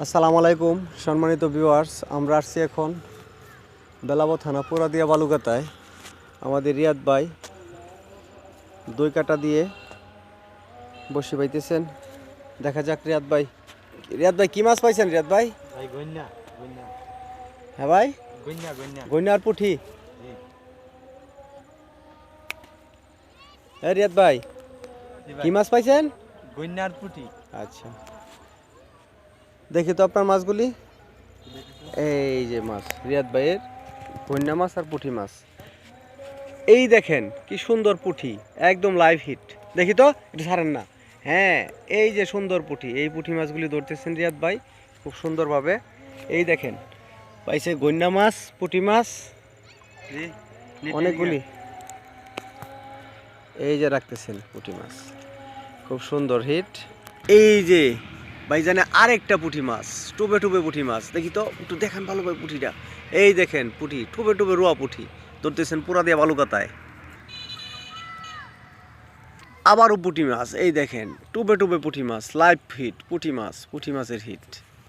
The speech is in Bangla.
আসসালামু আলাইকুম সম্মানিত ভিউয়ার্স, আমরা আসছি এখন বেলাব থানা পুরাদিয়া বালুকাতায়। আমাদের রিয়াদ ভাই দই কাটা দিয়ে বসে পাইতেছেন। দেখা যাক রিয়াদ ভাই কি মাছ পাইছেন? রিয়াদ ভাই হ্যাঁ ভাই, গইনা আর পুঁটি। হ্যাঁ রিয়াদ ভাই, কি মাছ পাইছেন? গইনা আর পুঁটি। আচ্ছা, দেখি তো আপনার মাছগুলি। এই যে মাছ, রিয়াদ ভাইয়ের গইনা মাছ আর পুঁটি মাছ। এই দেখেন কি সুন্দর পুঁটি, একদম লাইভ হিট। দেখি তো, এটা ছাড়েন না। হ্যাঁ, এই যে সুন্দর পুঁটি, এই পুঁটি মাছগুলি ধরতেছেন রিয়াদ ভাই খুব সুন্দরভাবে। এই দেখেন পাইছে গইনা মাছ, পুঁটি মাছ অনেকগুলি। এই যে রাখতেছেন পুঁটি মাছ, খুব সুন্দর হিট। এই যে ভাইজানে আরেকটা পুঁটি মাছ, টুবে টুবে পুঁটি মাছ। দেখি তো, একটু দেখেন ভালোভাবে পুঁটিটা। এই দেখেন পুঁটি, টুবে টুবে রোয়া পুঁটি ধরতেছেন পুরাদিয়া বালুকাতায়। আবারও পুঁটি মাছ, এই দেখেন টুবে টুবে পুঁটি মাছ, লাইভ হিট পুঁটি মাছের হিট।